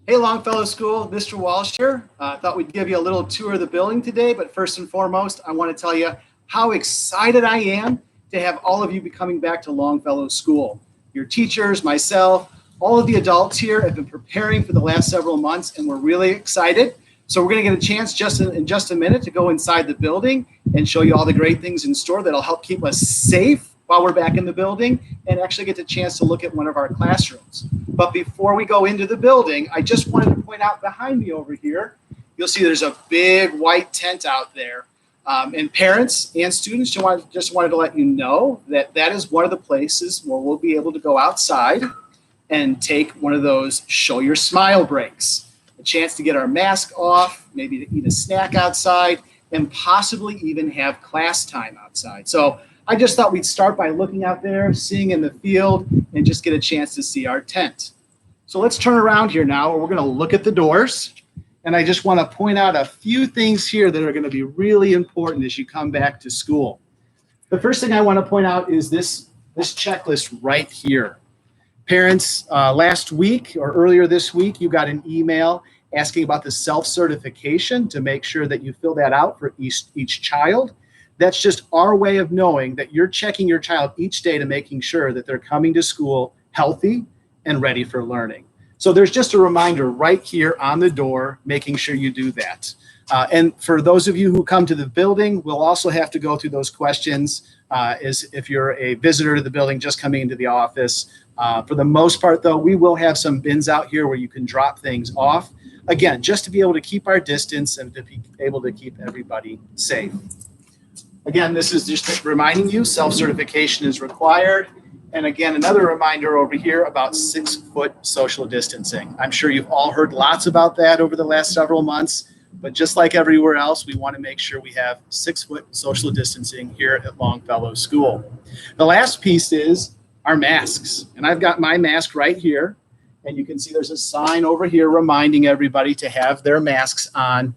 Hey, Longfellow School, Mr. Walsh here. I thought we'd give you a little tour of the building today, but first and foremost, I want to tell you how excited I am to have all of you be coming back to Longfellow School. Your teachers, myself, all of the adults here have been preparing for the last several months, and we're really excited. So we're going to get a chance in just a minute to go inside the building and show you all the great things in store that'll help keep us safe while we're back in the building, and actually get the chance to look at one of our classrooms. But before we go into the building, I just wanted to point out behind me over here, you'll see there's a big white tent out there. And parents and students just wanted to let you know that that is one of the places where we'll be able to go outside and take one of those show your smile breaks. A chance to get our mask off, maybe to eat a snack outside, and possibly even have class time outside. So I just thought we'd start by looking out there, seeing in the field, and just get a chance to see our tent. So let's turn around here now, and we're going to look at the doors. And I just want to point out a few things here that are going to be really important as you come back to school. The first thing I want to point out is this checklist right here. Parents, last week or earlier this week, you got an email asking about the self-certification to make sure that you fill that out for each child. That's just our way of knowing that you're checking your child each day to making sure that they're coming to school healthy and ready for learning. So there's just a reminder right here on the door, making sure you do that. And for those of you who come to the building, we'll also have to go through those questions as if you're a visitor to the building just coming into the office. For the most part, though, we will have some bins out here where you can drop things off. Again, just to be able to keep our distance and to be able to keep everybody safe. Again, this is just reminding you self-certification is required. And again, another reminder over here about 6-foot social distancing. I'm sure you've all heard lots about that over the last several months, but just like everywhere else, we want to make sure we have 6-foot social distancing here at Longfellow School. The last piece is our masks. And I've got my mask right here. And you can see there's a sign over here reminding everybody to have their masks on.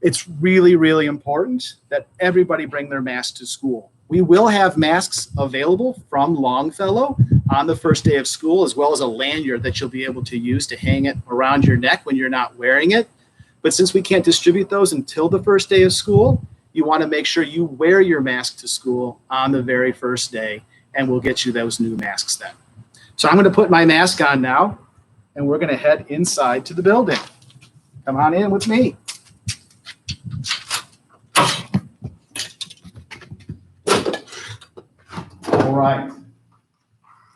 It's really, really important that everybody bring their mask to school. We will have masks available from Longfellow on the first day of school, as well as a lanyard that you'll be able to use to hang it around your neck when you're not wearing it. But since we can't distribute those until the first day of school, you want to make sure you wear your mask to school on the very first day, and we'll get you those new masks then. So I'm going to put my mask on now, and we're going to head inside to the building. Come on in with me. All right.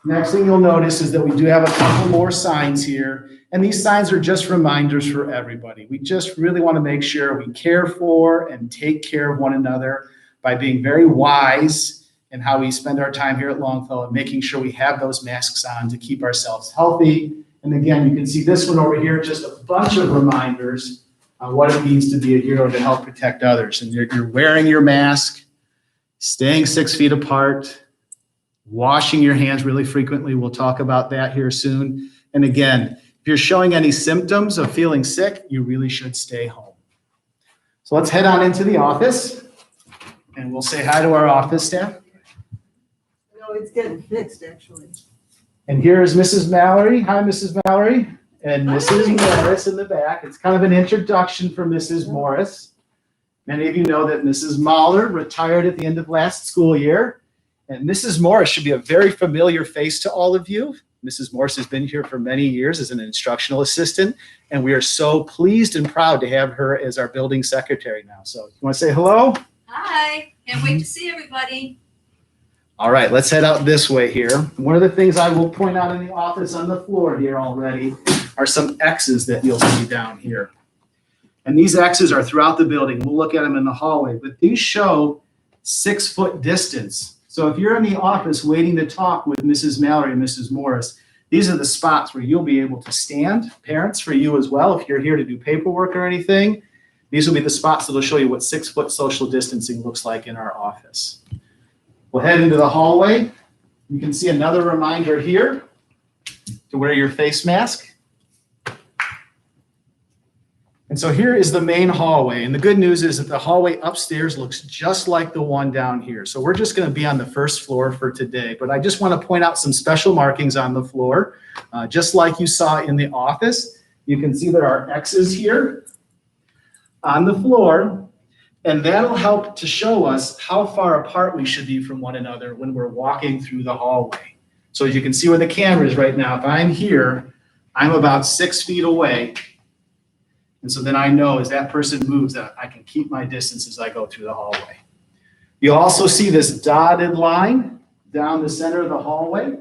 Next thing you'll notice is that we do have a couple more signs here, and these signs are just reminders for everybody. We just really want to make sure we care for and take care of one another by being very wise in how we spend our time here at Longfellow, making sure we have those masks on to keep ourselves healthy. And again, you can see this one over here, just a bunch of reminders on what it means to be a hero to help protect others. And you're wearing your mask, staying 6 feet apart, washing your hands really frequently. We'll talk about that here soon. And again, if you're showing any symptoms of feeling sick, you really should stay home. So let's head on into the office and we'll say hi to our office staff. No, it's getting fixed, actually. And here is Mrs. Mallory. Hi, Mrs. Mallory. And Mrs. Morris in the back. It's kind of an introduction for Mrs. Morris. Many of you know that Mrs. Mahler retired at the end of last school year. And Mrs. Morris should be a very familiar face to all of you. Mrs. Morris has been here for many years as an instructional assistant, and we are so pleased and proud to have her as our building secretary now. So you want to say hello? Hi, can't wait to see everybody. All right, let's head out this way here. One of the things I will point out in the office on the floor here already are some X's that you'll see down here. And these X's are throughout the building. We'll look at them in the hallway, but these show 6-foot distance. So if you're in the office waiting to talk with Mrs. Mallory and Mrs. Morris, these are the spots where you'll be able to stand. Parents, for you as well, if you're here to do paperwork or anything, these will be the spots that will show you what 6-foot social distancing looks like in our office. We'll head into the hallway. You can see another reminder here to wear your face mask. And so here is the main hallway. And the good news is that the hallway upstairs looks just like the one down here. So we're just going to be on the first floor for today. But I just want to point out some special markings on the floor. Just like you saw in the office, You can see there are X's here on the floor, and that'll help to show us how far apart we should be from one another when we're walking through the hallway. So as you can see where the camera is right now, if I'm here, I'm about 6 feet away. And so then I know as that person moves that I can keep my distance as I go through the hallway. You'll also see this dotted line down the center of the hallway.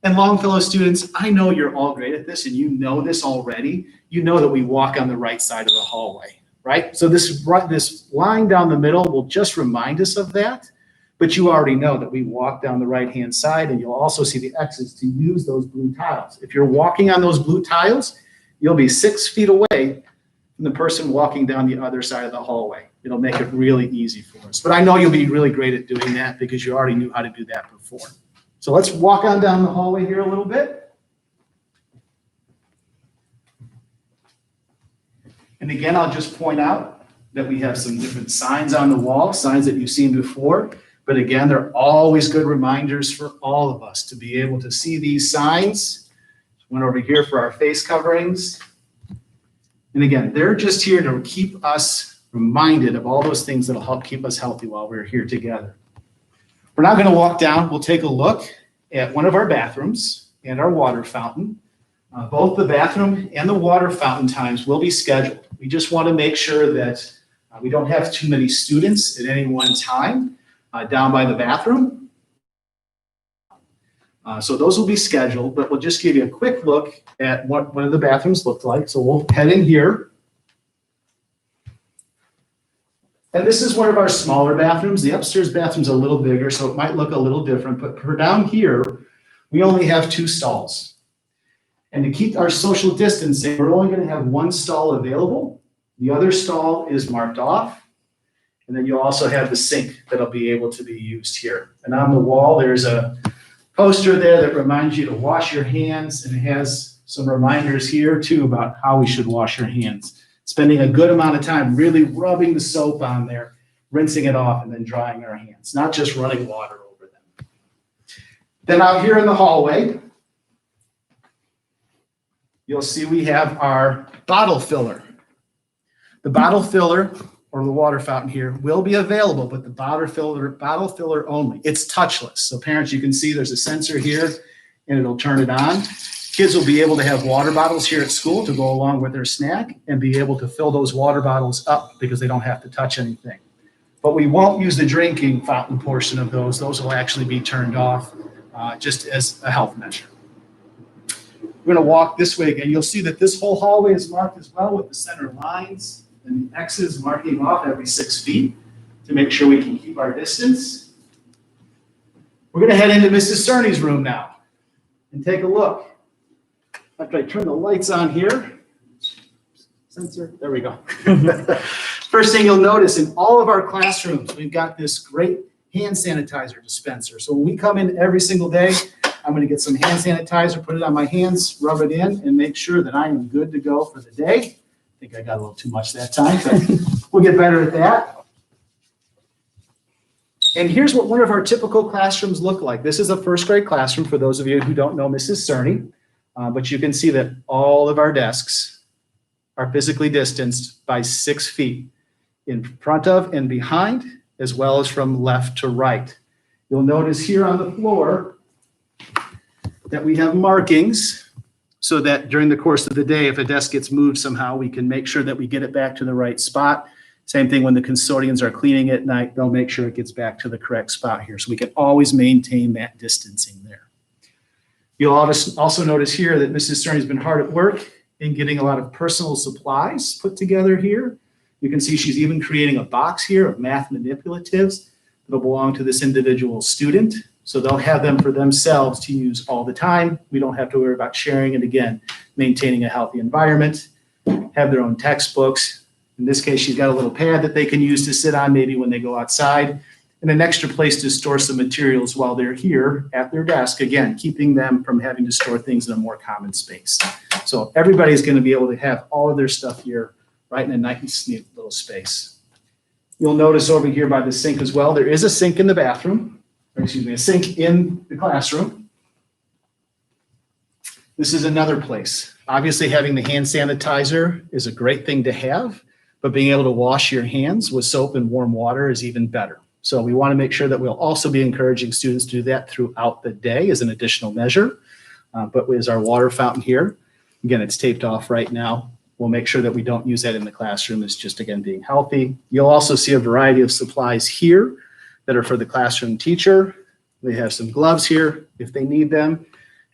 And Longfellow students, I know you're all great at this and you know this already. You know that we walk on the right side of the hallway, right? So this line down the middle will just remind us of that, but you already know that we walk down the right-hand side, and you'll also see the X's to use those blue tiles. If you're walking on those blue tiles, you'll be 6 feet away from the person walking down the other side of the hallway. It'll make it really easy for us. But I know you'll be really great at doing that because you already knew how to do that before. So let's walk on down the hallway here a little bit. And again, I'll just point out that we have some different signs on the wall, signs that you've seen before. But again, they're always good reminders for all of us to be able to see these signs. Went over here for our face coverings. And again, they're just here to keep us reminded of all those things that'll help keep us healthy while we're here together. We're now going to walk down. We'll take a look at one of our bathrooms and our water fountain. Both the bathroom and the water fountain times will be scheduled. We just want to make sure that we don't have too many students at any one time down by the bathroom. So those will be scheduled, but we'll just give you a quick look at what one of the bathrooms looked like. So we'll head in here. And this is one of our smaller bathrooms. The upstairs bathroom's a little bigger, so it might look a little different, but for down here, we only have 2 stalls. And to keep our social distancing, we're only going to have 1 stall available. The other stall is marked off. And then you'll also have the sink that'll be able to be used here. And on the wall, there's a poster there that reminds you to wash your hands, and it has some reminders here too about how we should wash our hands. Spending a good amount of time really rubbing the soap on there, rinsing it off, and then drying our hands, not just running water over them. Then out here in the hallway, you'll see we have our bottle filler. The bottle filler, or the water fountain here, will be available, but the bottle filler only. It's touchless. So parents, you can see there's a sensor here, and it'll turn it on. Kids will be able to have water bottles here at school to go along with their snack and be able to fill those water bottles up because they don't have to touch anything. But we won't use the drinking fountain portion of those. Those will actually be turned off just as a health measure. We're going to walk this way again. You'll see that this whole hallway is marked as well with the center lines and the X's marking off every 6 feet to make sure we can keep our distance. We're going to head into Mrs. Cerny's room now and take a look. After I turn the lights on here, sensor, there we go. First thing you'll notice in all of our classrooms, we've got this great hand sanitizer dispenser. So when we come in every single day, I'm going to get some hand sanitizer, put it on my hands, rub it in, and make sure that I am good to go for the day. I think I got a little too much that time, but we'll get better at that. And here's what one of our typical classrooms look like. This is a first grade classroom for those of you who don't know Mrs. Cerny. But you can see that all of our desks are physically distanced by 6 feet in front of and behind, as well as from left to right. You'll notice here on the floor that we have markings so that during the course of the day, if a desk gets moved somehow, we can make sure that we get it back to the right spot. Same thing when the custodians are cleaning at night, they'll make sure it gets back to the correct spot here. So we can always maintain that distancing there. You'll also notice here that Mrs. Cerny's been hard at work in getting a lot of personal supplies put together here. You can see she's even creating a box here of math manipulatives that'll belong to this individual student. So they'll have them for themselves to use all the time. We don't have to worry about sharing, and again, maintaining a healthy environment, have their own textbooks. In this case, she's got a little pad that they can use to sit on maybe when they go outside, and an extra place to store some materials while they're here at their desk, again, keeping them from having to store things in a more common space. So everybody's going to be able to have all of their stuff here right in a nice, neat little space. You'll notice over here by the sink as well, there is a sink in the bathroom, or excuse me, a sink in the classroom. This is another place. Obviously, having the hand sanitizer is a great thing to have, but being able to wash your hands with soap and warm water is even better. So we want to make sure that we'll also be encouraging students to do that throughout the day as an additional measure. But there's our water fountain here. Again, it's taped off right now. We'll make sure that we don't use that in the classroom. It's just, again, being healthy. You'll also see a variety of supplies here that are for the classroom teacher. They have some gloves here if they need them,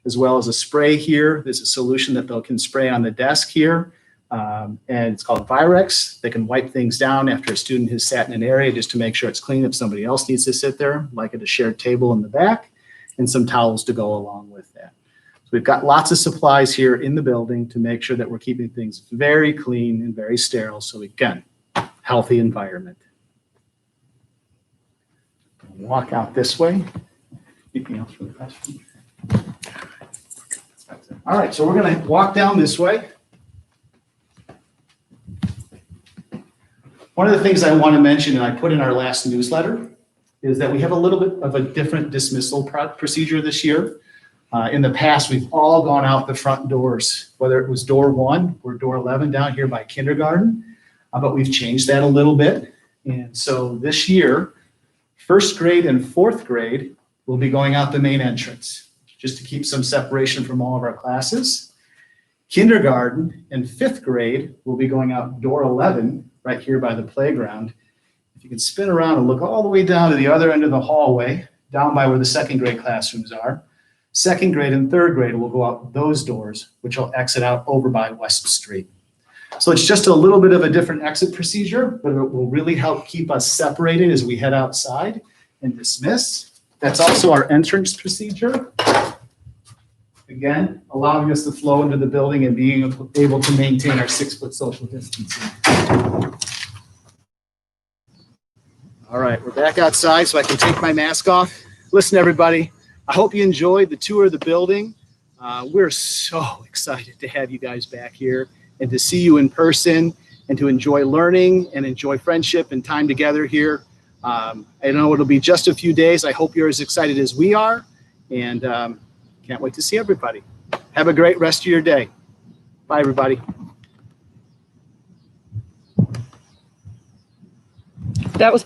as well as a spray here. There's a solution that they can spray on the desk here. And it's called Virex. They can wipe things down after a student has sat in an area just to make sure it's clean if somebody else needs to sit there, like at a shared table in the back, and some towels to go along with that. So we've got lots of supplies here in the building to make sure that we're keeping things very clean and very sterile so we can healthy environment. Walk out this way. Anything else for the classroom? All right, so we're going to walk down this way. One of the things I want to mention, and I put in our last newsletter, is that we have a little bit of a different dismissal procedure this year. In the past, we've all gone out the front doors, whether it was door 1 or door 11 down here by kindergarten, but we've changed that a little bit. And so this year, 1st grade and 4th grade will be going out the main entrance, just to keep some separation from all of our classes. Kindergarten and 5th grade will be going out door 11, right here by the playground. If you can spin around and look all the way down to the other end of the hallway, down by where the 2nd grade classrooms are, 2nd grade and 3rd grade will go out those doors, which will exit out over by West Street. So it's just a little bit of a different exit procedure, but it will really help keep us separated as we head outside and dismiss. That's also our entrance procedure. Again, allowing us to flow into the building and being able to maintain our 6-foot social distancing. All right, we're back outside so I can take my mask off. Listen, everybody, I hope you enjoyed the tour of the building. We're so excited to have you guys back here and to see you in person and to enjoy learning and enjoy friendship and time together here. I know it'll be just a few days. I hope you're as excited as we are, and can't wait to see everybody. Have a great rest of your day. Bye, everybody. That was